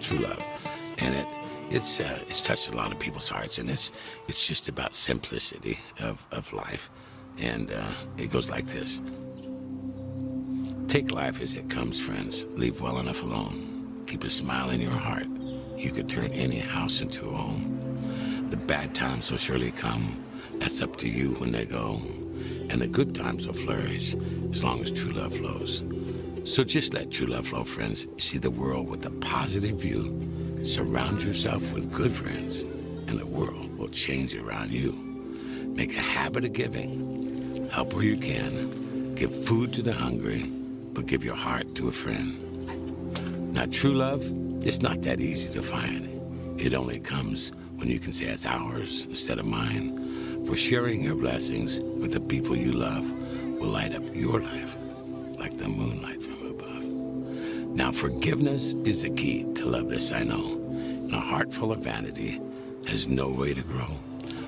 true love, and it's touched a lot of people's hearts, and it's just about simplicity of life, and it goes like this. Take life as it comes, friends. Leave well enough alone. Keep a smile in your heart. You could turn any house into a home. The bad times will surely come. That's up to you when they go. And the good times will flourish as long as true love flows. So just let true love flow, friends. See the world with a positive view. Surround yourself with good friends, and the world will change around you. Make a habit of giving. Help where you can. Give food to the hungry, but give your heart to a friend. Now, true love, it's not that easy to find. It only comes when you can say it's ours instead of mine. For sharing your blessings with the people you love will light up your life like the moonlight from above. Now, forgiveness is the key to love, this I know. And a heart full of vanity has no way to grow.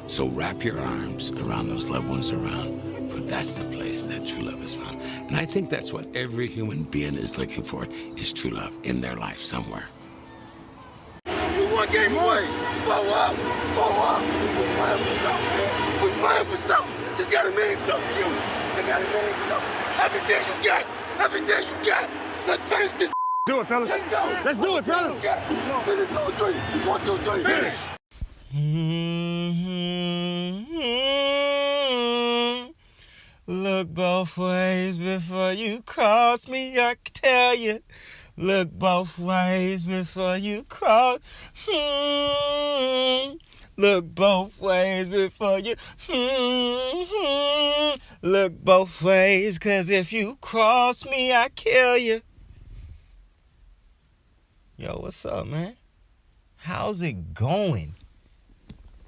So wrap your arms around those loved ones around, for that's the place that true love is found. And I think that's what every human being is looking for, is true love in their life somewhere. We one game away. Blow up. We're playing for something, man. We're playing for something. It's gotta mean something to you. It gotta mean something. Everything you got. Everything you got. Let's finish this. Do it, fellas. Let's go. Let's do it, fellas. Finish 2 3. 1 2 3. Finish. Look both ways before you cross me, I can tell you. Look both ways before you cross. Look both ways before you. Look both ways, 'cause if you cross me, I kill you. Yo, what's up, man? How's it going?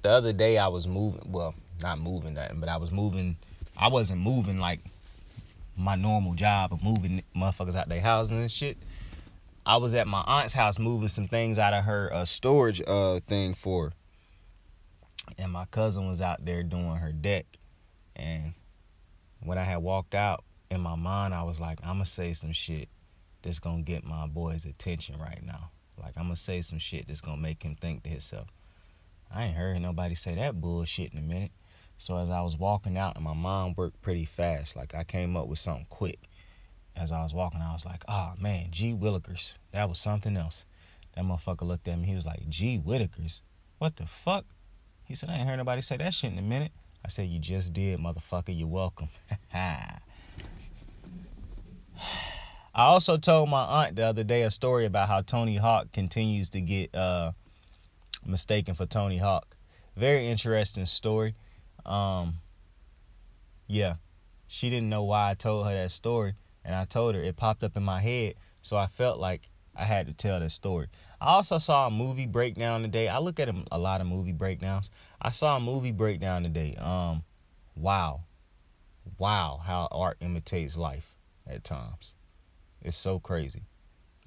The other day I was moving, well, not moving nothing, but I was moving. I wasn't moving like my normal job of moving motherfuckers out their houses and shit. I was at my aunt's house moving some things out of her storage thing for her. And my cousin was out there doing her deck. And when I had walked out, in my mind, I was like, I'm going to say some shit that's going to get my boy's attention right now. Like, I'm going to say some shit that's going to make him think to himself. I ain't heard nobody say that bullshit in a minute. So as I was walking out, and my mind worked pretty fast, like I came up with something quick. As I was walking, I was like, oh man, G. Willikers. That was something else. That motherfucker looked at me, he was like, G. Whitakers? What the fuck? He said, I ain't heard nobody say that shit in a minute. I said, you just did, motherfucker, you're welcome. I also told my aunt the other day a story about how Tony Hawk continues to get mistaken for Tony Hawk. Very interesting story. Yeah, she didn't know why I told her that story, and I told her. It popped up in my head, so I felt like I had to tell that story. I also saw a movie breakdown today. I look at a lot of movie breakdowns. I saw a movie breakdown today. Wow, how art imitates life at times. It's so crazy.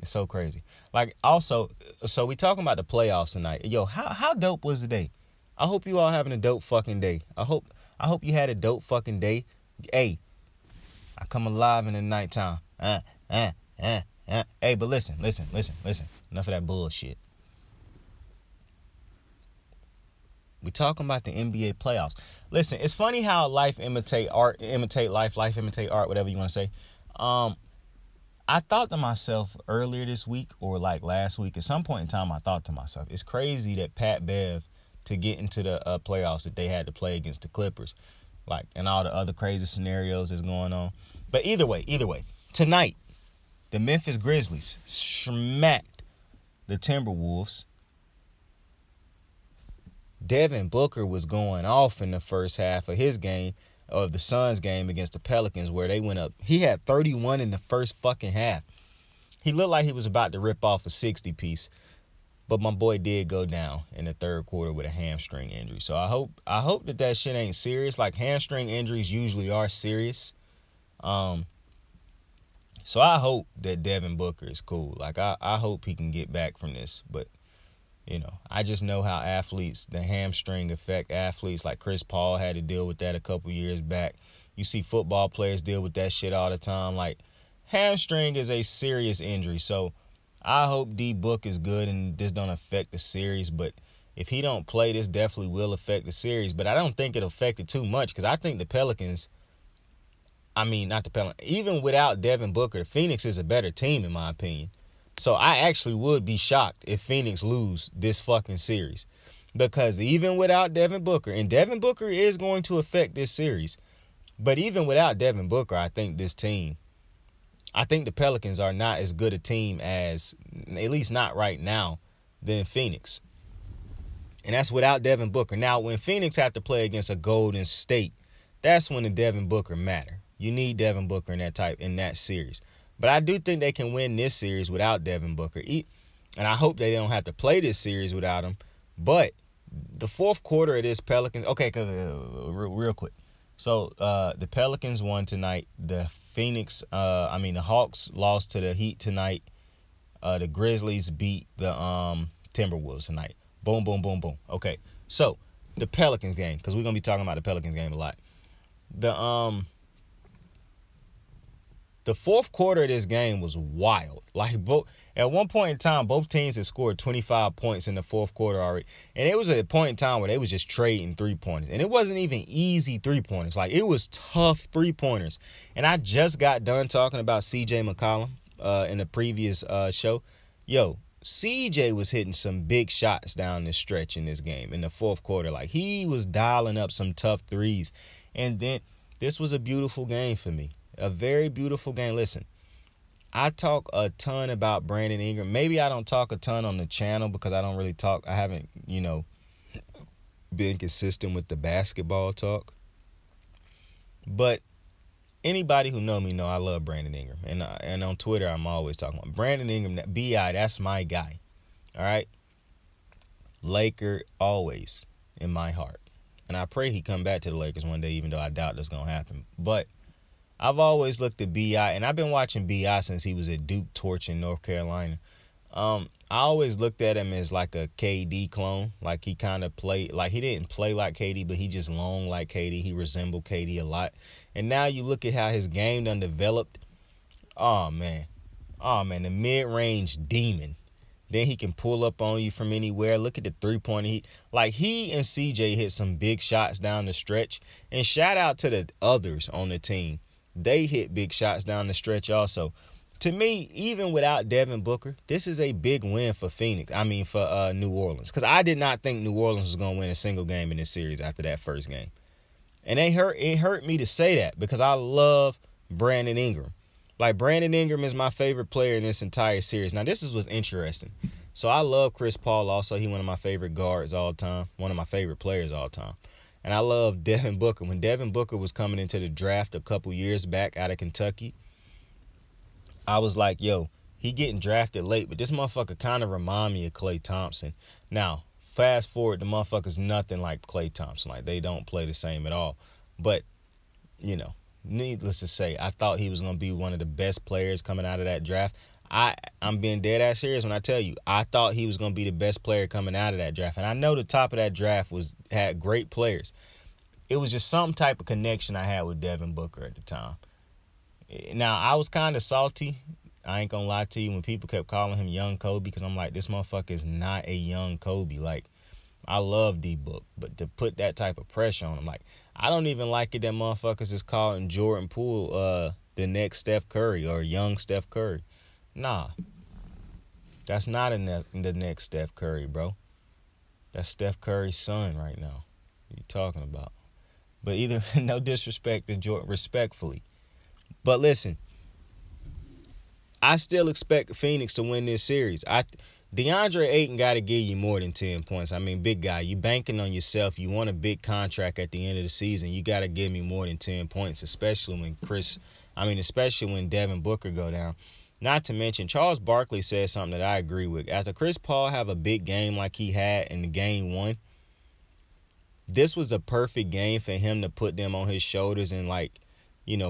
It's so crazy. Like, also, so we talking about the playoffs tonight. Yo, how dope was the day? I hope you all having a dope fucking day. I hope you had a dope fucking day. Hey, I come alive in the nighttime. Hey, but listen. Enough of that bullshit. We talking about the NBA playoffs. Listen, it's funny how life imitate art, imitate life imitate art, whatever you want to say. I thought to myself earlier this week, or like last week, at some point in time, I thought to myself, it's crazy that Pat Bev, to get into the playoffs, that they had to play against the Clippers, like, and all the other crazy scenarios that's going on. But either way, tonight, the Memphis Grizzlies smacked the Timberwolves. Devin Booker was going off in the first half of his game, of the Suns game against the Pelicans, where they went up. He had 31 in the first fucking half. He looked like he was about to rip off a 60 piece. But my boy did go down in the third quarter with a hamstring injury. So I hope that shit ain't serious. Like, hamstring injuries usually are serious. So I hope that Devin Booker is cool. Like, I hope he can get back from this. But, you know, I just know how athletes, the hamstring affect athletes. Like Chris Paul had to deal with that a couple years back. You see football players deal with that shit all the time. Like, hamstring is a serious injury. So I hope D Book is good and this don't affect the series, but if he don't play, this definitely will affect the series. But I don't think it'll affect it too much because I think the Pelicans, not the Pelicans, even without Devin Booker, Phoenix is a better team in my opinion. So I actually would be shocked if Phoenix lose this fucking series. Because even without Devin Booker, and Devin Booker is going to affect this series, but even without Devin Booker, I think the Pelicans are not as good a team as, at least not right now, than Phoenix. And that's without Devin Booker. Now, when Phoenix have to play against a Golden State, that's when the Devin Booker matter. You need Devin Booker in that series. But I do think they can win this series without Devin Booker. And I hope they don't have to play this series without him. But the fourth quarter of this Pelicans, okay, real quick. So the Pelicans won tonight. The Hawks lost to the Heat tonight. The Grizzlies beat the Timberwolves tonight. Boom, boom, boom, boom. Okay, so the Pelicans game, because we're gonna be talking about the Pelicans game a lot. The fourth quarter of this game was wild. Like, at one point in time, both teams had scored 25 points in the fourth quarter already. And it was at a point in time where they was just trading three-pointers. And it wasn't even easy three-pointers. Like, it was tough three-pointers. And I just got done talking about C.J. McCollum in the previous show. Yo, C.J. was hitting some big shots down the stretch in this game in the fourth quarter. Like, he was dialing up some tough threes. And then this was a beautiful game for me. A very beautiful game. Listen, I talk a ton about Brandon Ingram. Maybe I don't talk a ton on the channel because I don't really talk. I haven't, been consistent with the basketball talk. But anybody who know me know I love Brandon Ingram. And on Twitter, I'm always talking about Brandon Ingram. B.I., that's my guy. All right? Laker always in my heart. And I pray he come back to the Lakers one day, even though I doubt that's going to happen. But I've always looked at B.I., and I've been watching B.I. since he was at Duke Torch in North Carolina. I always looked at him as like a KD clone. Like, he kind of played, like, he didn't play like KD, but he just long like KD. He resembled KD a lot. And now you look at how his game done developed. Oh, man, the mid-range demon. Then he can pull up on you from anywhere. Look at the three-pointer. He and CJ hit some big shots down the stretch. And shout out to the others on the team. They hit big shots down the stretch also. To me, even without Devin Booker, this is a big win for for New Orleans. Because I did not think New Orleans was going to win a single game in this series after that first game. And it hurt me to say that because I love Brandon Ingram. Like, Brandon Ingram is my favorite player in this entire series. Now, this is what's interesting. So I love Chris Paul also. He's one of my favorite guards all time. One of my favorite players all time. And I love Devin Booker. When Devin Booker was coming into the draft a couple years back out of Kentucky, I was like, yo, he getting drafted late, but this motherfucker kind of remind me of Klay Thompson. Now, fast forward, the motherfucker's nothing like Klay Thompson. Like, they don't play the same at all. But, needless to say, I thought he was going to be one of the best players coming out of that draft. I'm being dead ass serious when I tell you, I thought he was going to be the best player coming out of that draft. And I know the top of that draft had great players. It was just some type of connection I had with Devin Booker at the time. Now, I was kind of salty. I ain't going to lie to you when people kept calling him Young Kobe because I'm like, this motherfucker is not a young Kobe. Like, I love D-Book, but to put that type of pressure on him, like, I don't even like it that motherfuckers is calling Jordan Poole the next Steph Curry or young Steph Curry. Nah, that's not the next Steph Curry, bro. That's Steph Curry's son right now. What are you talking about? But either, no disrespect to Jordan, respectfully. But listen, I still expect Phoenix to win this series. DeAndre Ayton got to give you more than 10 points. I mean, big guy, you banking on yourself. You want a big contract at the end of the season. You got to give me more than 10 points, especially when Devin Booker go down. Not to mention, Charles Barkley said something that I agree with. After Chris Paul have a big game like he had in the game one, this was a perfect game for him to put them on his shoulders and,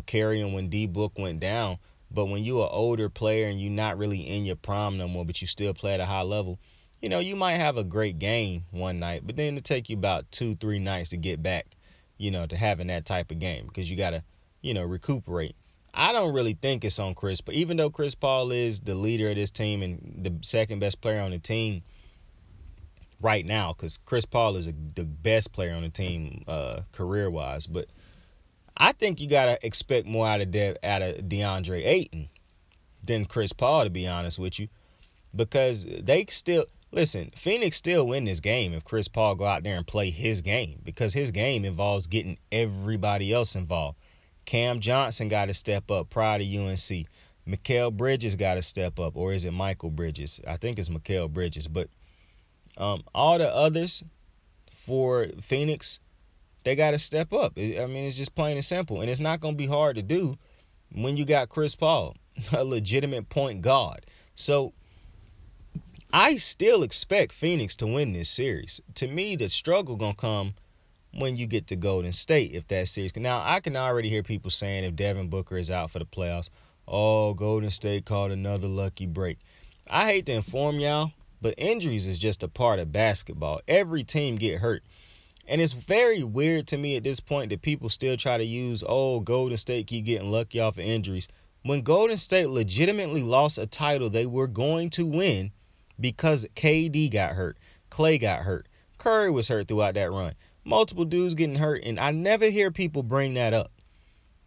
carry him when D-Book went down. But when you're an older player and you're not really in your prime no more, but you still play at a high level, you might have a great game one night, but then it'll take you about 2-3 nights to get back, to having that type of game because you got to, recuperate. I don't really think it's on Chris, but even though Chris Paul is the leader of this team and the second best player on the team right now, because Chris Paul is the best player on the team career-wise, but I think you gotta expect more out of DeAndre Ayton than Chris Paul, to be honest with you, because they still Phoenix still win this game if Chris Paul go out there and play his game, because his game involves getting everybody else involved. Cam Johnson got to step up prior to UNC. Mikal Bridges got to step up, or is it Michael Bridges? I think it's Mikal Bridges, but all the others for Phoenix, they got to step up. I mean, it's just plain and simple. And it's not going to be hard to do when you got Chris Paul, a legitimate point guard. So I still expect Phoenix to win this series. To me, the struggle going to come when you get to Golden State if that series. Now, I can already hear people saying if Devin Booker is out for the playoffs, oh, Golden State caught another lucky break. I hate to inform y'all, but injuries is just a part of basketball. Every team get hurt. And it's very weird to me at this point that people still try to use, oh, Golden State keep getting lucky off of injuries. When Golden State legitimately lost a title they were going to win because KD got hurt, Clay got hurt, Curry was hurt throughout that run. Multiple dudes getting hurt, and I never hear people bring that up.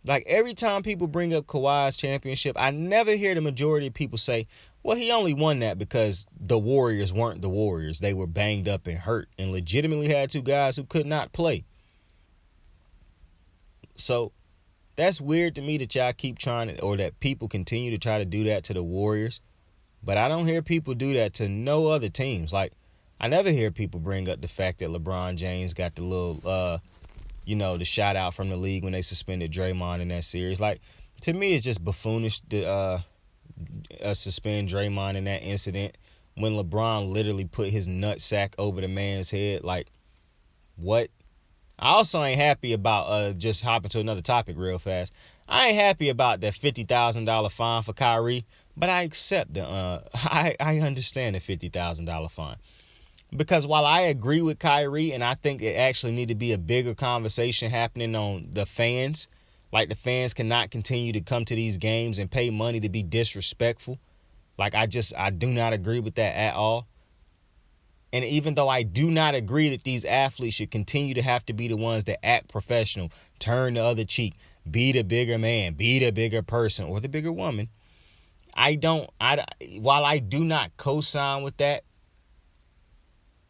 Like, every time people bring up Kawhi's championship, I never hear the majority of people say, well, he only won that because the Warriors weren't the Warriors. They were banged up and hurt and legitimately had two guys who could not play. So that's weird to me that y'all keep trying to, or that people continue to try to do that to the Warriors. But I don't hear people do that to no other teams. Like, I never hear people bring up the fact that LeBron James got the little, the shout out from the league when they suspended Draymond in that series. Like, to me, it's just buffoonish to suspend Draymond in that incident when LeBron literally put his nutsack over the man's head. Like, what? I also ain't happy about, just hopping to another topic real fast. I ain't happy about that $50,000 fine for Kyrie, but I accept I understand the $50,000 fine. Because while I agree with Kyrie, and I think it actually need to be a bigger conversation happening on the fans, like the fans cannot continue to come to these games and pay money to be disrespectful. Like, I do not agree with that at all. And even though I do not agree that these athletes should continue to have to be the ones that act professional, turn the other cheek, be the bigger man, be the bigger person, or the bigger woman, while I do not co-sign with that,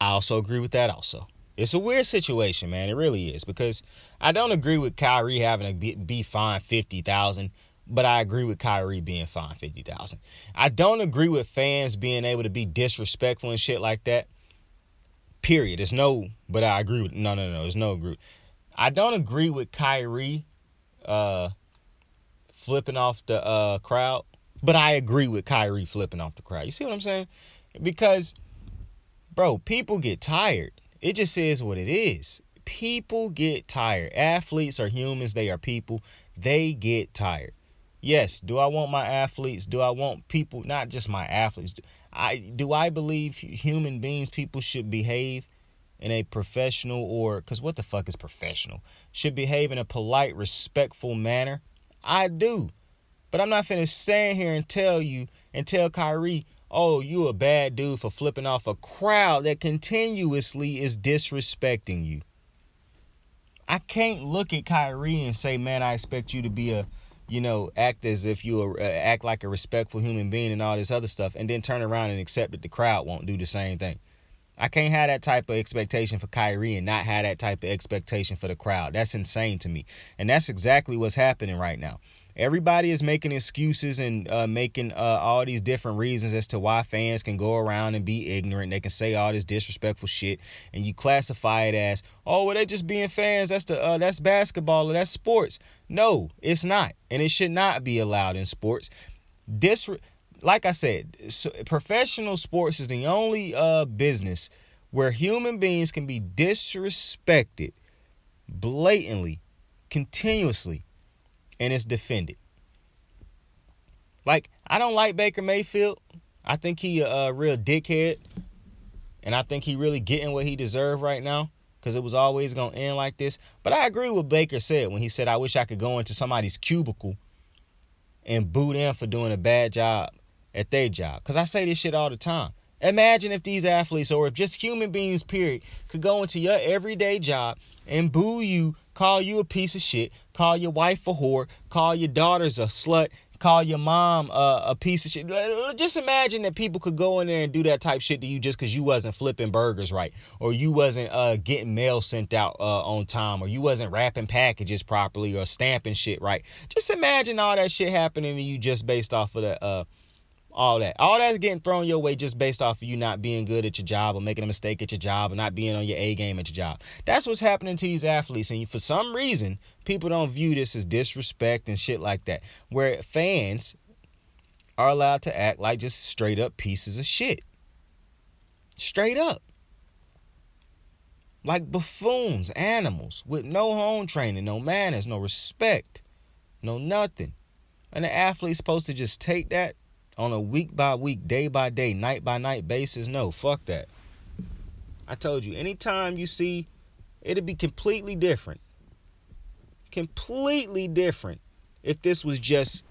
I also agree with that also. It's a weird situation, man. It really is, because I don't agree with Kyrie having to be fined $50,000, but I agree with Kyrie being fined $50,000. I don't agree with fans being able to be disrespectful and shit like that. Period. There's no, but I agree with, no. There's no agree. I don't agree with Kyrie flipping off the crowd, but I agree with Kyrie flipping off the crowd. You see what I'm saying? Because, bro, people get tired. It just is what it is. People get tired. Athletes are humans. They are people. They get tired. Yes, do I want my athletes? Do I want people, not just my athletes? Do I believe human beings, people should behave in a professional, or, because what the fuck is professional? Should behave in a polite, respectful manner? I do. But I'm not finna stand here and tell Kyrie, oh, you a bad dude for flipping off a crowd that continuously is disrespecting you. I can't look at Kyrie and say, man, I expect you to be act as if you act like a respectful human being and all this other stuff, and then turn around and accept that the crowd won't do the same thing. I can't have that type of expectation for Kyrie and not have that type of expectation for the crowd. That's insane to me. And that's exactly what's happening right now. Everybody is making excuses and making all these different reasons as to why fans can go around and be ignorant. They can say all this disrespectful shit, and you classify it as, oh, well, they just being fans. That's basketball or that's sports. No, it's not, and it should not be allowed in sports. Like I said, professional sports is the only business where human beings can be disrespected blatantly, continuously, and it's defended. Like, I don't like Baker Mayfield. I think he a real dickhead, and I think he really getting what he deserved right now, because it was always going to end like this. But I agree with what Baker said when he said, I wish I could go into somebody's cubicle and boo them for doing a bad job at their job. Because I say this shit all the time. Imagine if these athletes, or if just human beings, period, could go into your everyday job and boo you, call you a piece of shit, call your wife a whore, call your daughters a slut, call your mom a piece of shit. Just imagine that people could go in there and do that type shit to you just because you wasn't flipping burgers right, or you wasn't getting mail sent out on time, or you wasn't wrapping packages properly, or stamping shit right. Just imagine all that shit happening to you just based off of the all that's getting thrown your way just based off of you not being good at your job, or making a mistake at your job, or not being on your A game at your job. That's what's happening to these athletes, and for some reason people don't view this as disrespect and shit like that, where fans are allowed to act like just straight up pieces of shit, straight up, like buffoons, animals with no home training, no manners, no respect, no nothing. And the athlete's supposed to just take that on a week by week, day by day, night by night basis? No, fuck that. I told you, anytime you see, it'll be completely different. Completely different if this was just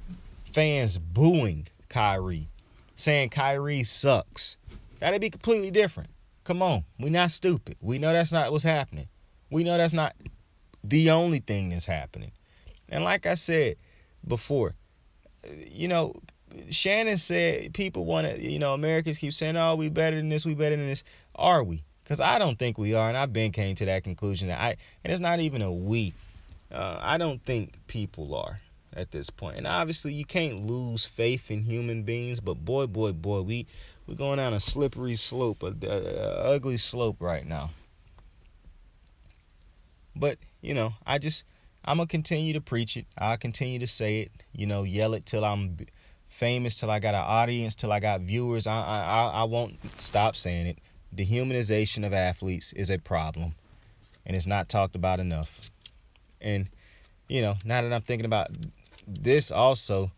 fans booing Kyrie, saying Kyrie sucks. That'd be completely different. Come on, we not stupid. We know that's not what's happening. We know that's not the only thing that's happening. And like I said before, you know, Shannon said people want to, Americans keep saying, oh, we better than this, we better than this. Are we? Because I don't think we are, and I've been came to that conclusion and it's not even a we. I don't think people are at this point. And obviously you can't lose faith in human beings, but boy, we're going down a slippery slope, a ugly slope right now. But, I'm going to continue to preach it. I'll continue to say it, yell it till I'm famous, till I got an audience, till I got viewers. I won't stop saying it. The humanization of athletes is a problem, and it's not talked about enough. And now that I'm thinking about this also,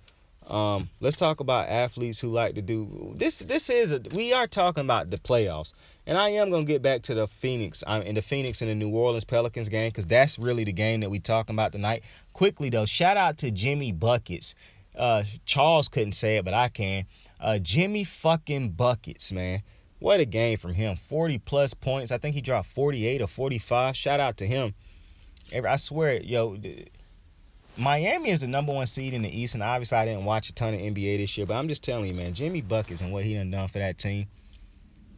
let's talk about athletes who like to do this. We are talking about the playoffs, and I am gonna get back to the Phoenix and the New Orleans Pelicans game, because that's really the game that we talking about tonight. Quickly though, shout out to Jimmy Buckets. Charles couldn't say it, but I can. Jimmy fucking Buckets, man. What a game from him. 40 plus points. I think he dropped 48 or 45. Shout out to him. I swear, Miami is the number one seed in the East, and obviously I didn't watch a ton of NBA this year, but I'm just telling you, man, Jimmy Buckets and what he done for that team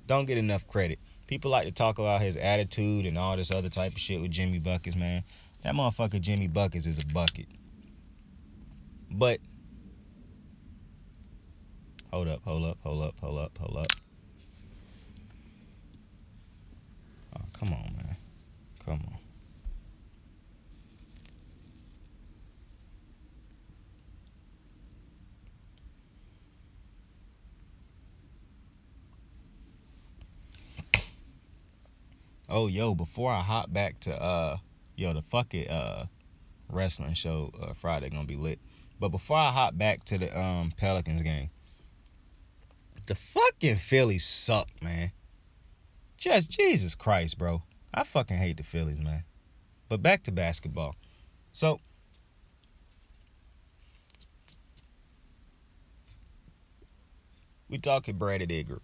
don't get enough credit. People like to talk about his attitude and all this other type of shit with Jimmy Buckets, man. That motherfucker Jimmy Buckets is a bucket. But hold up. Oh, come on, man. Come on. Oh, before I hop back to the fuck it wrestling show Friday gonna be lit. But before I hop back to the Pelicans game, the fucking Phillies suck, man. Just Jesus Christ, bro. I fucking hate the Phillies, man. But back to basketball. So we talking Brandon Ingram.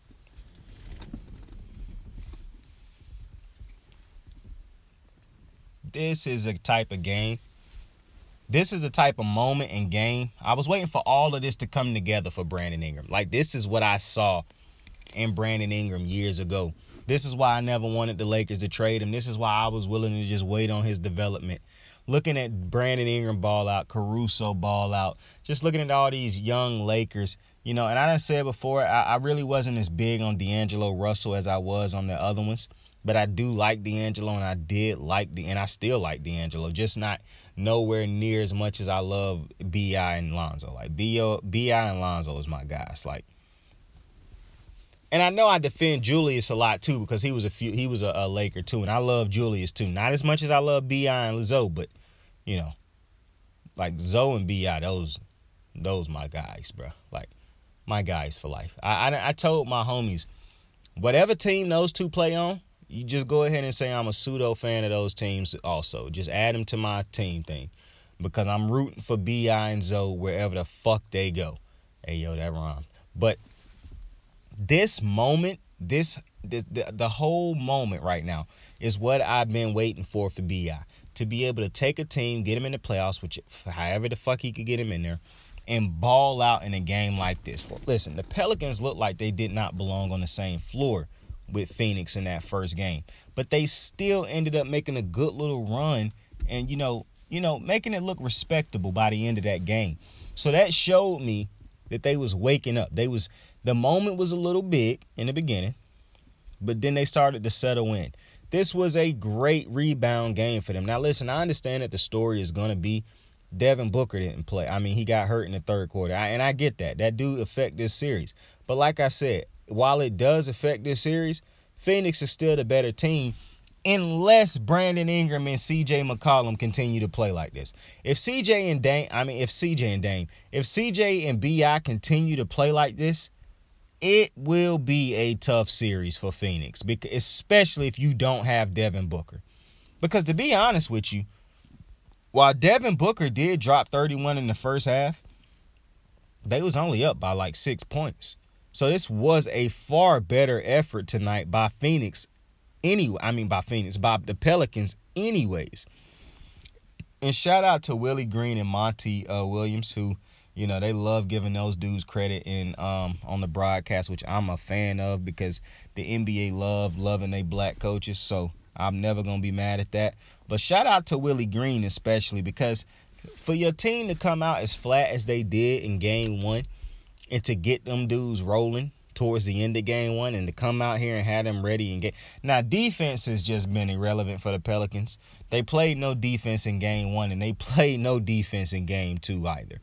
This is a type of game. This is the type of moment in game. I was waiting for all of this to come together for Brandon Ingram. Like, this is what I saw in Brandon Ingram years ago. This is why I never wanted the Lakers to trade him. This is why I was willing to just wait on his development. Looking at Brandon Ingram ball out, Caruso ball out, just looking at all these young Lakers, and I done said before, I really wasn't as big on D'Angelo Russell as I was on the other ones. But I do like D'Angelo, and I still like D'Angelo, just not nowhere near as much as I love B.I. and Lonzo. Like, B.I. and Lonzo is my guys. Like, and I know I defend Julius a lot too, because he was a Laker too, and I love Julius too. Not as much as I love B.I. and Zoe, but like Zoe and B.I. those my guys, bro. Like, my guys for life. I told my homies, whatever team those two play on, you just go ahead and say I'm a pseudo fan of those teams also. Just add them to my team thing. because I'm rooting for B.I. and Zoe wherever the fuck they go. Hey, yo, that rhyme. But this moment, the whole moment right now is what I've been waiting for B.I. To be able to take a team, get him in the playoffs, which however the fuck he could get him in there, and ball out in a game like this. Listen, the Pelicans look like they did not belong on the same floor with Phoenix in that first game, but they still ended up making a good little run and making it look respectable by the end of that game. So that showed me that they was waking up. The moment was a little big in the beginning, but then they started to settle in. This was a great rebound game for them. Now listen, I understand that the story is going to be Devin Booker didn't play. I mean, he got hurt in the third quarter. And I get that. That do affect this series. But like I said, while it does affect this series, Phoenix is still the better team unless Brandon Ingram and CJ McCollum continue to play like this. If CJ and B.I. continue to play like this, it will be a tough series for Phoenix, especially if you don't have Devin Booker. Because to be honest with you, while Devin Booker did drop 31 in the first half, they was only up by like 6 points. So this was a far better effort tonight by Phoenix by the Pelicans anyways. And shout out to Willie Green and Monty Williams, who, they love giving those dudes credit on the broadcast, which I'm a fan of because the NBA loving they black coaches. So I'm never going to be mad at that. But shout out to Willie Green especially, because for your team to come out as flat as they did in game one and to get them dudes rolling towards the end of game one and to come out here and have them ready and get. Now, defense has just been irrelevant for the Pelicans. They played no defense in game one and they played no defense in game two either.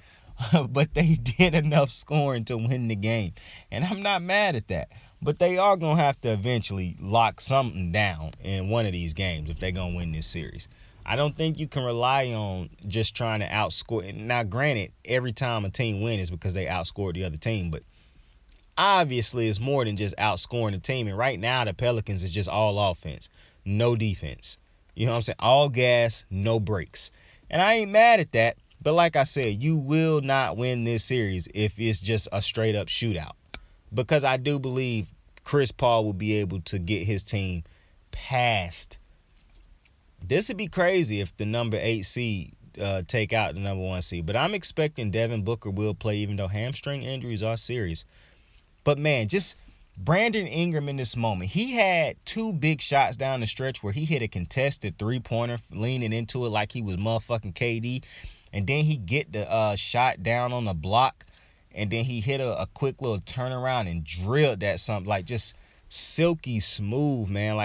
But they did enough scoring to win the game. And I'm not mad at that. But they are going to have to eventually lock something down in one of these games if they're going to win this series. I don't think you can rely on just trying to outscore. Now, granted, every time a team wins is because they outscored the other team. But obviously, it's more than just outscoring the team. And right now, the Pelicans is just all offense, no defense. You know what I'm saying? All gas, no brakes. And I ain't mad at that. But like I said, you will not win this series if it's just a straight up shootout. Because I do believe Chris Paul will be able to get his team past. This would be crazy if the number 8 seed take out the number 1 seed. But I'm expecting Devin Booker will play, even though hamstring injuries are serious. But man, just Brandon Ingram in this moment. He had 2 big shots down the stretch where he hit a contested 3-pointer, leaning into it like he was motherfucking KD. And then he get the shot down on the block. And then he hit a quick little turnaround and drilled that something like just silky smooth, man.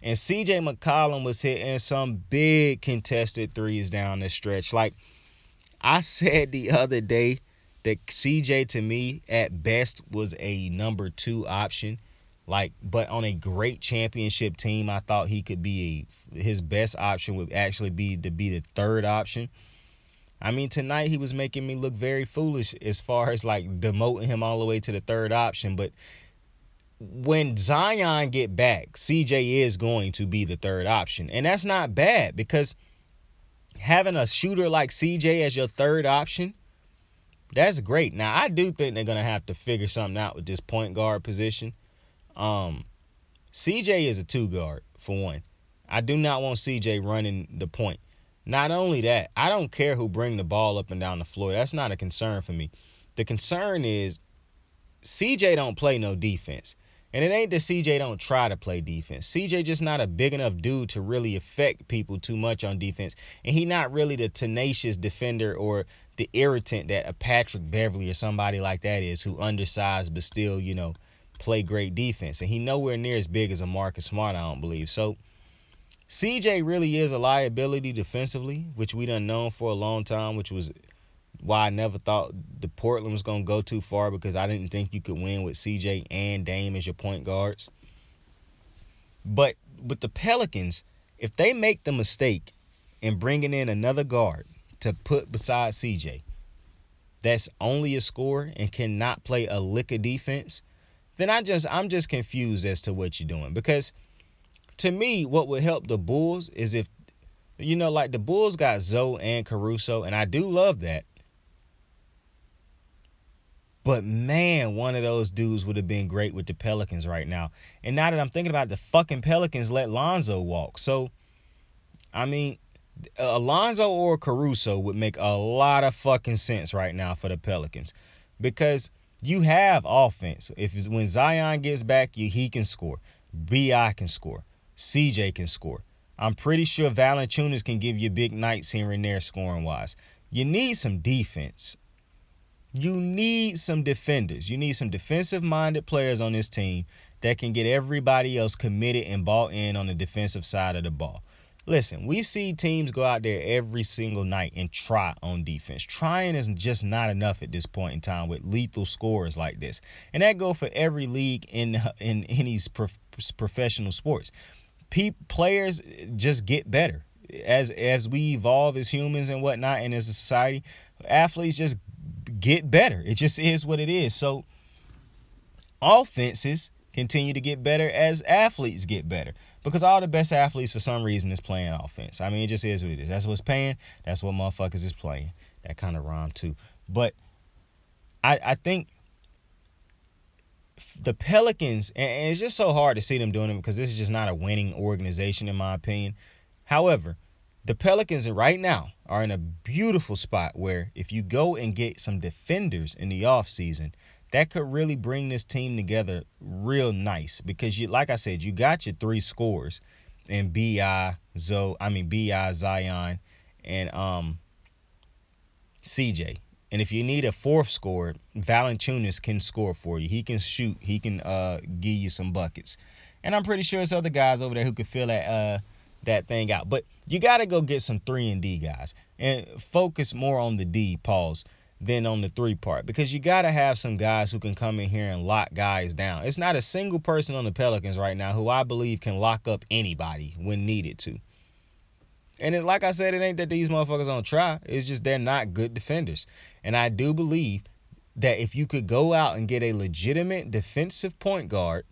And CJ McCollum was hitting some big contested threes down the stretch. Like I said the other day that CJ to me at best was a number 2 option. But on a great championship team, I thought he could be his best option would actually be to be the 3rd option. I mean, tonight he was making me look very foolish as far as demoting him all the way to the 3rd option. But when Zion get back, CJ is going to be the 3rd option. And that's not bad because having a shooter like CJ as your 3rd option, that's great. Now, I do think they're going to have to figure something out with this point guard position. CJ is a 2 guard, for one. I do not want CJ running the point. Not only that, I don't care who bring the ball up and down the floor. That's not a concern for me. The concern is CJ don't play no defense. And it ain't that CJ don't try to play defense. CJ just not a big enough dude to really affect people too much on defense. And he not really the tenacious defender or the irritant that a Patrick Beverly or somebody like that is, who undersized but still, play great defense. And he nowhere near as big as a Marcus Smart, I don't believe. So CJ really is a liability defensively, which we done known for a long time, which was why I never thought the Portland was going to go too far, because I didn't think you could win with CJ and Dame as your point guards. But with the Pelicans, if they make the mistake in bringing in another guard to put beside CJ that's only a scorer and cannot play a lick of defense, then I'm just confused as to what you're doing. Because to me, what would help the Bulls is if Like the Bulls got Zoe and Caruso, and I do love that. But man, one of those dudes would have been great with the Pelicans right now. And now that I'm thinking about it, the fucking Pelicans let Lonzo walk. So, I mean, Alonzo or Caruso would make a lot of fucking sense right now for the Pelicans, because you have offense. When Zion gets back, he can score. Bi can score. CJ can score. I'm pretty sure Valanciunas can give you big nights here and there scoring wise. You need some defense. You need some defenders. You need some defensive-minded players on this team that can get everybody else committed and bought in on the defensive side of the ball. Listen, we see teams go out there every single night and try on defense. Trying is just not enough at this point in time with lethal scorers like this. And that goes for every league in these professional sports. Players just get better. As we evolve as humans and whatnot and as a society, athletes just get better. It just is what it is. So offenses continue to get better as athletes get better, because all the best athletes for some reason is playing offense. I mean, it just is what it is. That's what's paying. That's what motherfuckers is playing. That kind of rhyme too. But I think the Pelicans, and it's just so hard to see them doing it because this is just not a winning organization in my opinion. However, the Pelicans right now are in a beautiful spot where if you go and get some defenders in the offseason, that could really bring this team together real nice, because like I said, you got your three scores in Zion, and CJ. And if you need a fourth scorer, Valanciunas can score for you. He can shoot. He can give you some buckets. And I'm pretty sure there's other guys over there who could fill that thing out. But you got to go get some 3-and-D guys and focus more on the D, than on the 3 part, because you got to have some guys who can come in here and lock guys down. It's not a single person on the Pelicans right now who I believe can lock up anybody when needed to. And like I said, it ain't that these motherfuckers don't try. It's just they're not good defenders. And I do believe that if you could go out and get a legitimate defensive point guard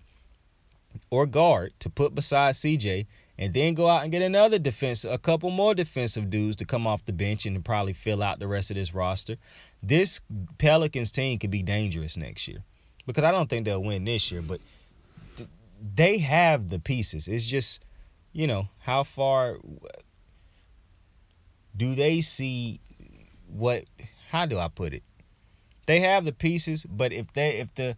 or guard to put beside CJ, and then go out and get a couple more defensive dudes to come off the bench and probably fill out the rest of this roster, this Pelicans team could be dangerous next year. Because I don't think they'll win this year, but they have the pieces. It's just, how far do they see how do I put it? They have the pieces, but if the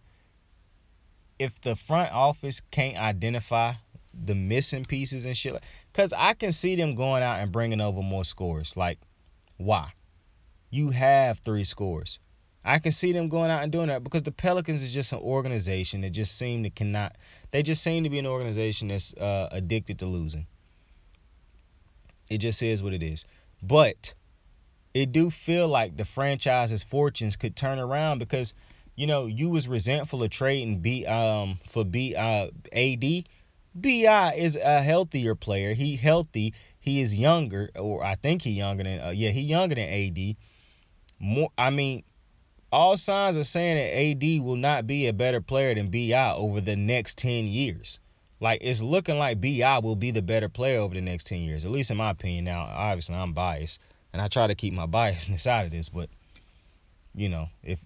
front office can't identify the missing pieces and shit, because I can see them going out and bringing over more scores. Like, why? You have 3 scores. I can see them going out and doing that because the Pelicans is just an organization that just seem to be an organization that's addicted to losing. It just is what it is. But it do feel like the franchise's fortunes could turn around, because you was resentful of trading AD. B.I. is a healthier player. He healthy. He is younger, or I think he younger than AD. All signs are saying that AD will not be a better player than B.I. over the next 10 years. Like, it's looking like B.I. will be the better player over the next 10 years, at least in my opinion. Now, obviously, I'm biased, and I try to keep my biasness out of this, but if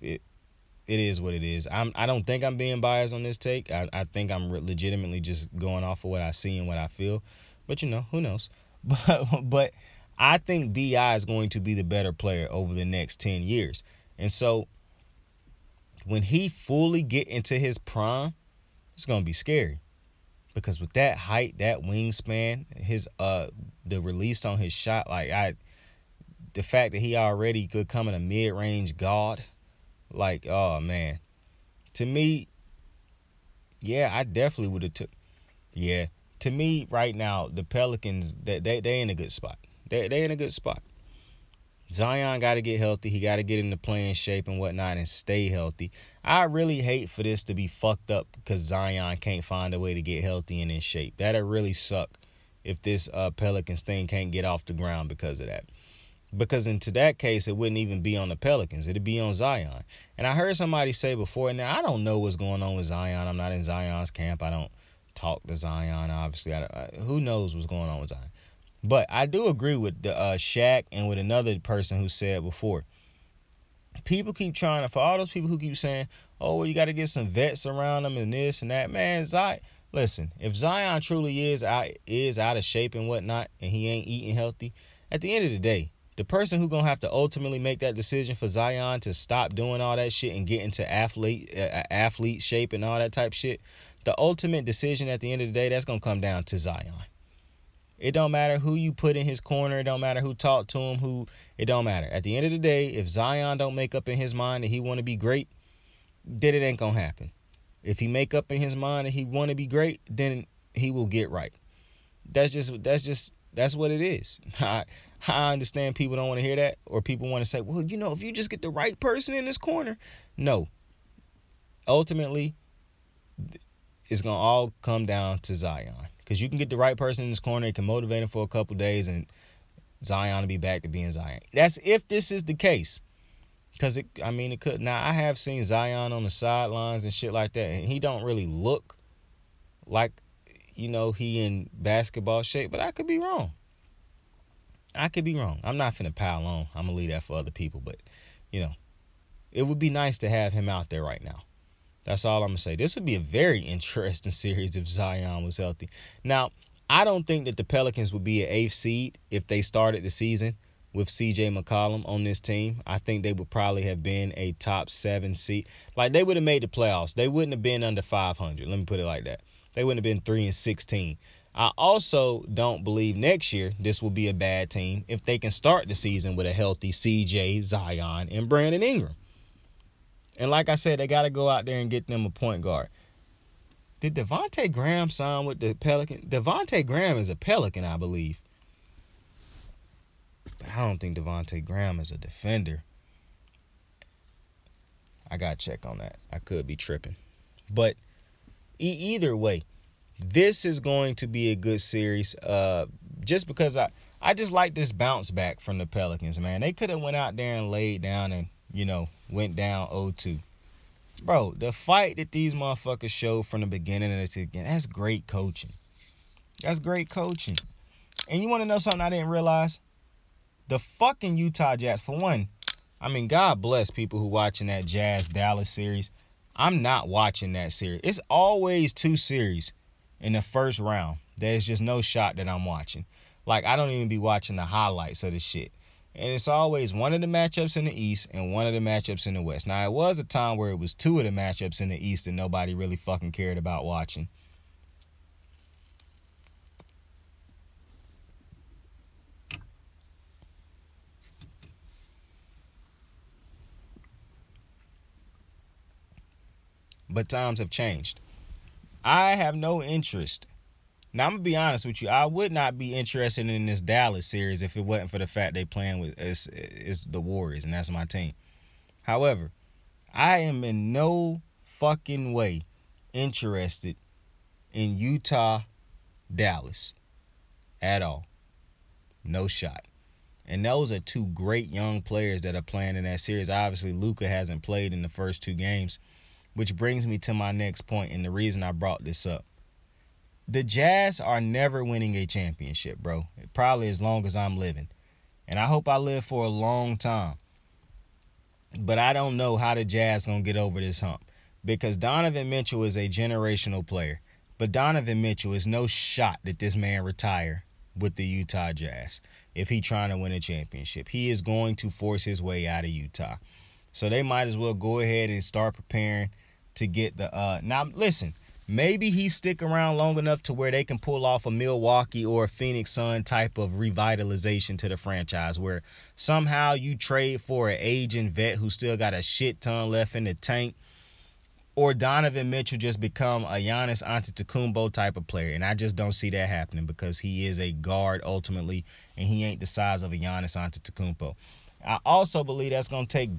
it is what it is. I don't think I'm being biased on this take. I think I'm legitimately just going off of what I see and what I feel. But, who knows? But I think B.I. is going to be the better player over the next 10 years. And so when he fully get into his prime, it's going to be scary. Because with that height, that wingspan, the release on his shot, the fact that he already could come in a mid-range guard, like, oh man, to me, yeah, I definitely would have took. Yeah, to me right now, the Pelicans, they in a good spot. They in a good spot. Zion got to get healthy. He got to get into playing shape and whatnot and stay healthy. I really hate for this to be fucked up because Zion can't find a way to get healthy and in shape. That'd really suck if this Pelicans thing can't get off the ground because of that. Because into that case, it wouldn't even be on the Pelicans. It'd be on Zion. And I heard somebody say before, now I don't know what's going on with Zion. I'm not in Zion's camp. I don't talk to Zion, obviously. Who knows what's going on with Zion. But I do agree with the Shaq and with another person who said before. People keep trying to, for all those people who keep saying, oh, well, you got to get some vets around them and this and that. Man, listen, if Zion truly is out of shape and whatnot, and he ain't eating healthy, at the end of the day, the person who gonna have to ultimately make that decision for Zion to stop doing all that shit and get into athlete shape and all that type shit, the ultimate decision at the end of the day, that's gonna come down to Zion. It don't matter who you put in his corner. It don't matter who talked to him. It don't matter. At the end of the day, if Zion don't make up in his mind that he want to be great, then it ain't gonna happen. If he make up in his mind that he want to be great, then he will get right. That's what it is. I understand people don't want to hear that, or people want to say, well, if you just get the right person in this corner. No. Ultimately, it's gonna all come down to Zion. Because you can get the right person in this corner, it can motivate him for a couple days, and Zion will be back to being Zion. That's if this is the case. Because, it could. Now, I have seen Zion on the sidelines and shit like that, and he don't really look like, he in basketball shape, but I could be wrong. I'm not finna pile on. I'm going to leave that for other people, but, it would be nice to have him out there right now. That's all I'm going to say. This would be a very interesting series if Zion was healthy. Now, I don't think that the Pelicans would be an 8th seed if they started the season with C.J. McCollum on this team. I think they would probably have been a top 7 seed. Like, they would have made the playoffs. They wouldn't have been under 500. Let me put it like that. They wouldn't have been 3-16. I also don't believe next year this will be a bad team if they can start the season with a healthy C.J., Zion, and Brandon Ingram. And like I said, they got to go out there and get them a point guard. Did Devontae Graham sign with the Pelicans? Devontae Graham is a Pelican, I believe. But I don't think Devontae Graham is a defender. I got to check on that. I could be tripping. But either way, this is going to be a good series. Just because I just like this bounce back from the Pelicans, man. They could have went out there and laid down and, went down 0-2. Bro, the fight that these motherfuckers showed from the beginning of this again, that's great coaching. That's great coaching. And you want to know something I didn't realize? The fucking Utah Jazz, for one, God bless people who watching that Jazz-Dallas series. I'm not watching that series. It's always 2 series in the first round. There's just no shot that I'm watching. Like, I don't even be watching the highlights of the shit. And it's always one of the matchups in the East and one of the matchups in the West. Now, it was a time where it was 2 of the matchups in the East and nobody really fucking cared about watching. But times have changed. I have no interest. Now, I'm going to be honest with you. I would not be interested in this Dallas series if it wasn't for the fact they playing with it's the Warriors, and that's my team. However, I am in no fucking way interested in Utah, Dallas at all. No shot. And those are 2 great young players that are playing in that series. Obviously, Luka hasn't played in the first 2 games, which brings me to my next point and the reason I brought this up. The Jazz are never winning a championship, bro. Probably as long as I'm living. And I hope I live for a long time. But I don't know how the Jazz going to get over this hump. Because Donovan Mitchell is a generational player. But Donovan Mitchell is no shot that this man retire with the Utah Jazz if he trying to win a championship. He is going to force his way out of Utah. So they might as well go ahead and start preparing to get the... Now, listen... Maybe he stick around long enough to where they can pull off a Milwaukee or a Phoenix Sun type of revitalization to the franchise where somehow you trade for an aging vet who still got a shit ton left in the tank, or Donovan Mitchell just become a Giannis Antetokounmpo type of player. And I just don't see that happening because he is a guard ultimately and he ain't the size of a Giannis Antetokounmpo. I also believe that's going to take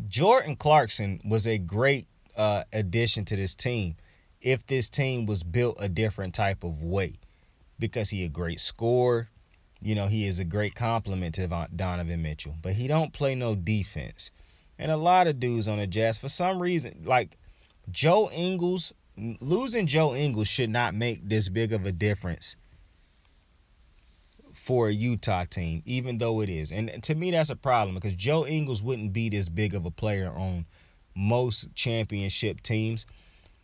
Jordan Clarkson was a great addition to this team if this team was built a different type of way, because he a great scorer. He is a great complement to Donovan Mitchell, but he don't play no defense. And a lot of dudes on the Jazz, for some reason, like Joe Ingles, losing Joe Ingles should not make this big of a difference for a Utah team, even though it is. And to me, that's a problem because Joe Ingles wouldn't be this big of a player on most championship teams.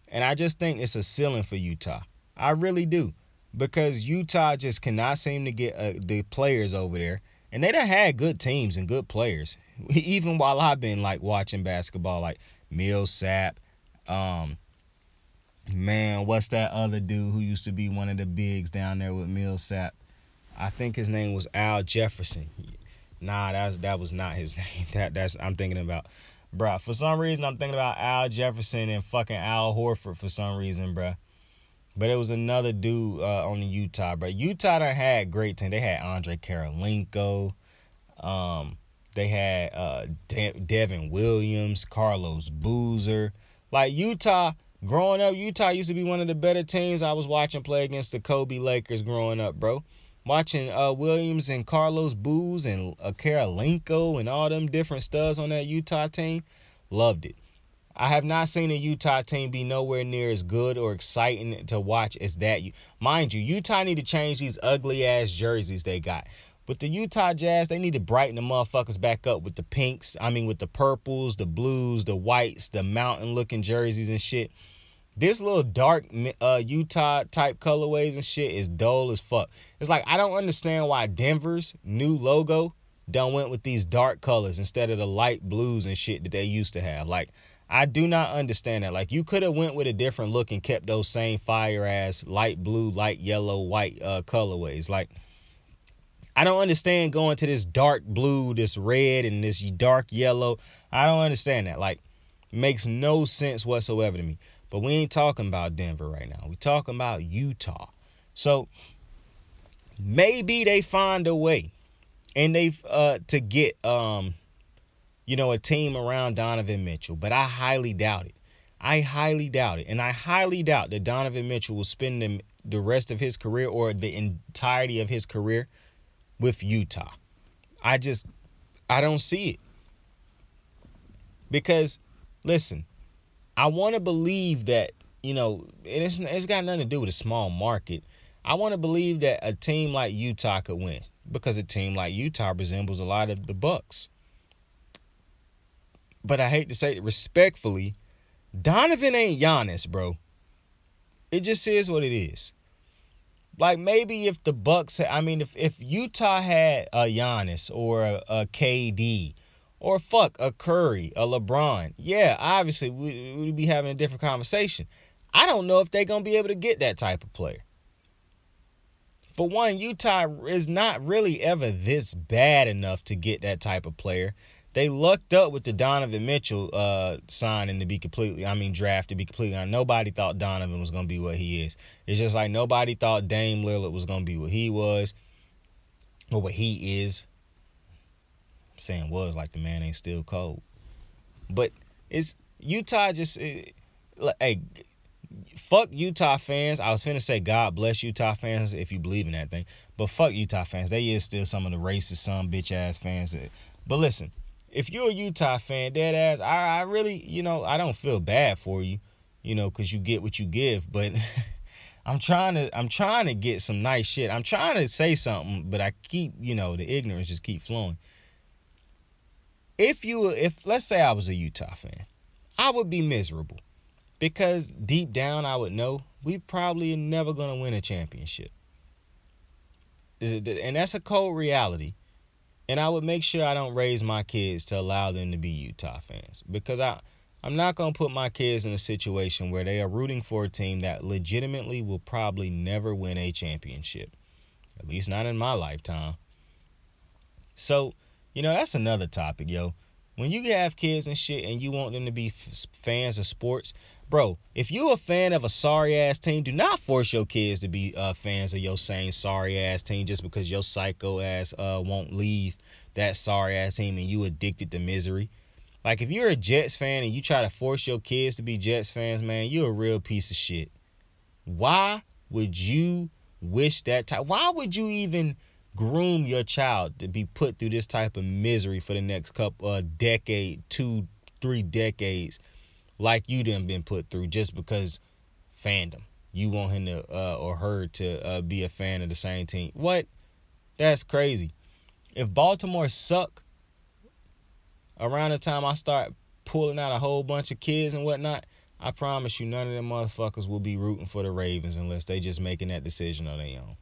And I just think it's a ceiling for Utah. I really do. Because Utah just cannot seem to get the players over there. And they done had good teams and good players. Even while I've been like watching basketball, like Millsap, man, what's that other dude who used to be one of the bigs down there with Millsap? I think his name was Al Jefferson. Nah, that was not his name. That's I'm thinking about. Bruh, for some reason I'm thinking about Al Jefferson and fucking Al Horford for some reason, bruh. But it was another dude on the Utah, bruh. Utah done had great team. They had Andre Karolinko. They had Devin Williams, Carlos Boozer. Like Utah, growing up, Utah used to be one of the better teams. I was watching play against the Kobe Lakers growing up, bro. Watching Williams and Carlos Booz and Karolinko and all them different studs on that Utah team. Loved it. I have not seen a Utah team be nowhere near as good or exciting to watch as that. Mind you, Utah need to change these ugly-ass jerseys they got. With the Utah Jazz, they need to brighten the motherfuckers back up with the pinks. I mean, with the purples, the blues, the whites, the mountain-looking jerseys and shit. This little dark Utah-type colorways and shit is dull as fuck. It's like, I don't understand why Denver's new logo done went with these dark colors instead of the light blues and shit that they used to have. Like, I do not understand that. Like, you could have went with a different look and kept those same fire-ass light blue, light yellow, white colorways. Like, I don't understand going to this dark blue, this red, and this dark yellow. I don't understand that. Like, makes no sense whatsoever to me. But we ain't talking about Denver right now. We talking about Utah. So maybe they find a way, and they've to get a team around Donovan Mitchell. But I highly doubt it. I highly doubt it, and I highly doubt that Donovan Mitchell will spend the rest of his career or the entirety of his career with Utah. I don't see it. Because listen, I want to believe that, it's got nothing to do with a small market. I want to believe that a team like Utah could win because a team like Utah resembles a lot of the Bucks. But I hate to say it respectfully, Donovan ain't Giannis, bro. It just is what it is. Like maybe if the Bucks, if Utah had a Giannis or a KD, or a Curry, a LeBron. Yeah, obviously, we'd be having a different conversation. I don't know if they're going to be able to get that type of player. For one, Utah is not really ever this bad enough to get that type of player. They lucked up with the Donovan Mitchell signing to be draft to be completely honest. Nobody thought Donovan was going to be what he is. It's just like nobody thought Dame Lillard was going to be what he was or what he is. Saying was like the man ain't still cold, but it's Utah fuck Utah fans. I was finna say God bless Utah fans if you believe in that thing, but fuck Utah fans. They is still some of the racist some bitch ass fans. But listen, if you're a Utah fan, dead ass, I really I don't feel bad for you, because you get what you give, but I'm trying to get some nice shit. I'm trying to say something, but I keep the ignorance just keep flowing. If let's say I was a Utah fan, I would be miserable because deep down I would know we probably are never going to win a championship. And that's a cold reality. And I would make sure I don't raise my kids to allow them to be Utah fans because I'm not going to put my kids in a situation where they are rooting for a team that legitimately will probably never win a championship. At least not in my lifetime. So, that's another topic, yo. When you have kids and shit and you want them to be fans of sports, bro, if you a fan of a sorry-ass team, do not force your kids to be fans of your same sorry-ass team just because your psycho-ass won't leave that sorry-ass team and you addicted to misery. Like, if you're a Jets fan and you try to force your kids to be Jets fans, man, you're a real piece of shit. Why would you wish that type? Why would you even groom your child to be put through this type of misery for the next couple decade, 2-3 decades, like you done been put through just because fandom? You want him to or her to be a fan of the same team. What? That's crazy. If Baltimore suck around the time I start pulling out a whole bunch of kids and whatnot, I promise you none of them motherfuckers will be rooting for the Ravens unless they just making that decision on their own.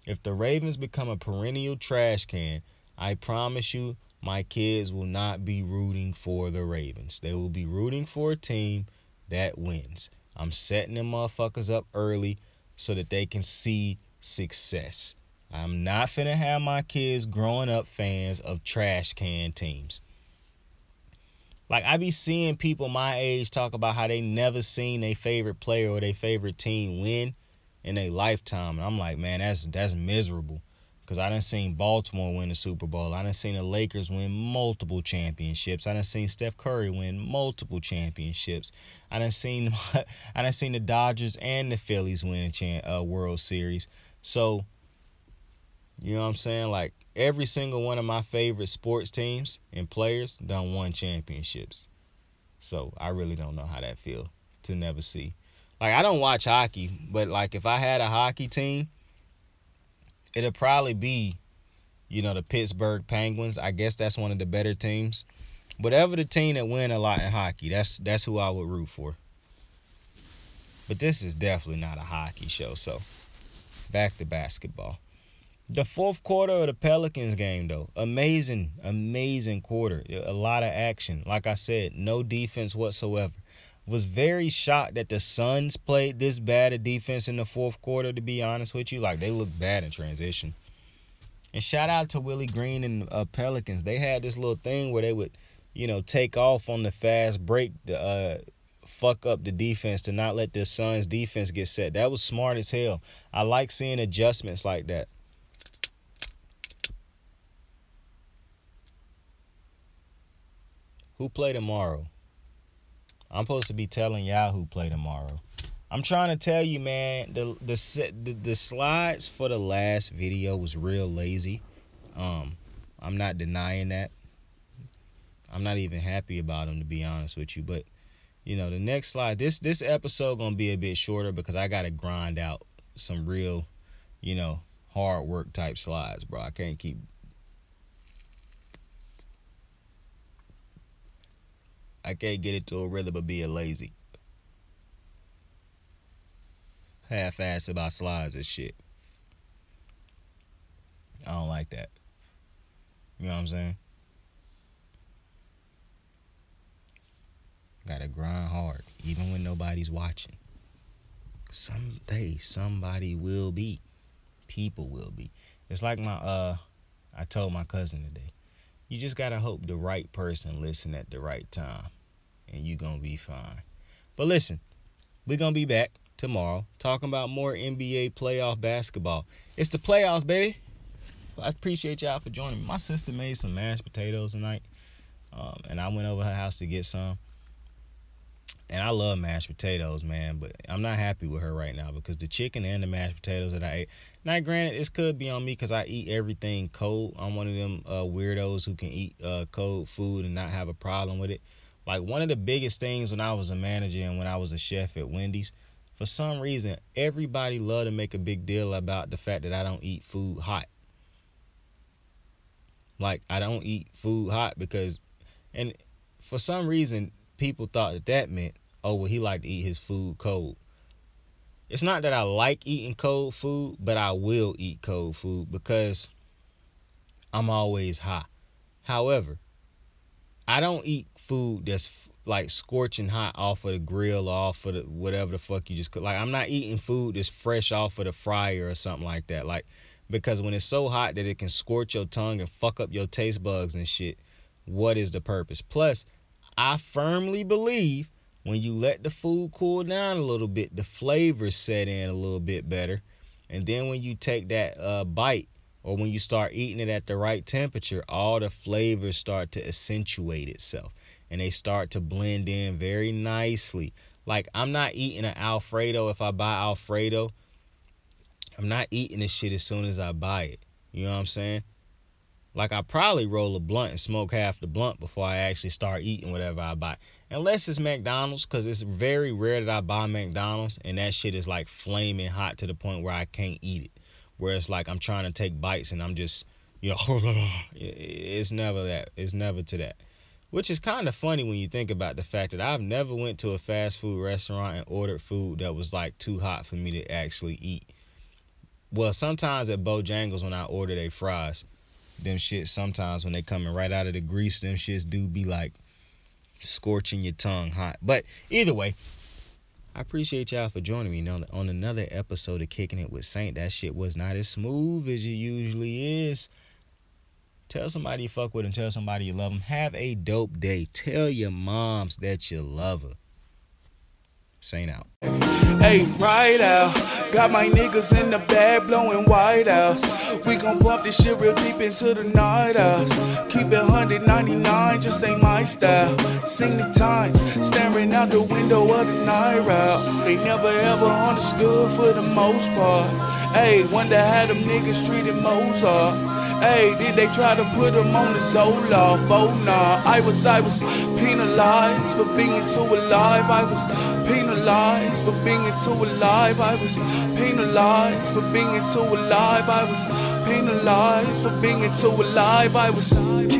If the Ravens become a perennial trash can, I promise you my kids will not be rooting for the Ravens. They will be rooting for a team that wins. I'm setting them motherfuckers up early so that they can see success. I'm not finna have my kids growing up fans of trash can teams. Like, I be seeing people my age talk about how they never seen their favorite player or their favorite team win in their lifetime. And I'm like, man, that's miserable. Because I done seen Baltimore win the Super Bowl. I done seen the Lakers win multiple championships. I done seen Steph Curry win multiple championships. I done seen the Dodgers and the Phillies win a World Series. So, you know what I'm saying? Like, every single one of my favorite sports teams and players done won championships. So, I really don't know how that feel to never see. Like, I don't watch hockey, but, like, if I had a hockey team, it'll probably be, the Pittsburgh Penguins. I guess that's one of the better teams. Whatever the team that win a lot in hockey, that's who I would root for. But this is definitely not a hockey show, so back to basketball. The fourth quarter of the Pelicans game, though, amazing quarter. A lot of action. Like I said, no defense whatsoever. Was very shocked that the Suns played this bad a defense in the fourth quarter, to be honest with you. Like, they looked bad in transition. And shout out to Willie Green and Pelicans. They had this little thing where they would, take off on the fast break to fuck up the defense, to not let the Suns defense get set. That was smart as hell. I like seeing adjustments like that. Who play tomorrow? I'm supposed to be telling y'all who play tomorrow. I'm trying to tell you, man, the slides for the last video was real lazy. I'm not denying that. I'm not even happy about them, to be honest with you. But, the next slide, this episode gonna be a bit shorter because I gotta grind out some real, hard work type slides, bro. I can't keep get into a rhythm of being lazy. Half-assed about slides and shit. I don't like that. You know what I'm saying? Gotta grind hard, even when nobody's watching. Someday, somebody will be. People will be. It's like I told my cousin today. You just gotta hope the right person listen at the right time, and you gonna be fine. But listen, we're gonna be back tomorrow talking about more NBA playoff basketball. It's the playoffs, baby. I appreciate y'all for joining me. My sister made some mashed potatoes tonight, and I went over her house to get some. And I love mashed potatoes, man, but I'm not happy with her right now because the chicken and the mashed potatoes that I ate. Now, granted, this could be on me because I eat everything cold. I'm one of them weirdos who can eat cold food and not have a problem with it. Like, one of the biggest things when I was a manager and when I was a chef at Wendy's, for some reason, everybody loved to make a big deal about the fact that I don't eat food hot. Like, I don't eat food hot because, and for some reason, people thought that meant, oh, well, he liked to eat his food cold. It's not that I like eating cold food, but I will eat cold food because I'm always hot. However, I don't eat food that's like scorching hot off of the grill or off of the whatever the fuck you just cook. Like, I'm not eating food that's fresh off of the fryer or something like that. Like, because when it's so hot that it can scorch your tongue and fuck up your taste buds and shit, what is the purpose? Plus, I firmly believe when you let the food cool down a little bit, the flavors set in a little bit better. And then when you take that bite, or when you start eating it at the right temperature, all the flavors start to accentuate itself. And they start to blend in very nicely. Like, I'm not eating an Alfredo. If I buy Alfredo, I'm not eating this shit as soon as I buy it. You know what I'm saying? Like, I probably roll a blunt and smoke half the blunt before I actually start eating whatever I buy. Unless it's McDonald's, because it's very rare that I buy McDonald's and that shit is like flaming hot to the point where I can't eat it. where it's like I'm trying to take bites and I'm just, it's never that. It's never to that. Which is kind of funny when you think about the fact that I've never went to a fast food restaurant and ordered food that was like too hot for me to actually eat. Well, sometimes at Bojangles when I order their fries, them shits sometimes when they coming right out of the grease, them shits do be like scorching your tongue hot. But either way, I appreciate y'all for joining me on another episode of Kicking It with Saint. That shit was not as smooth as it usually is. Tell somebody you fuck with them. Tell somebody you love them. Have a dope day. Tell your moms that you love her. Saint out. Hey, right out. Got my niggas in the bag blowing white outs. We gon' bump this shit real deep into the night hours. Keep it 199, just ain't my style. Sing the time, staring out the window of the night route. They never ever understood for the most part. Hey, wonder how them niggas treated Mozart. Hey, did they try to put him on the Zoloft? Oh nah, I was penalized for being too alive. I was penalized for being too alive. I was penalized for being too alive. I was penalized for being too alive. I was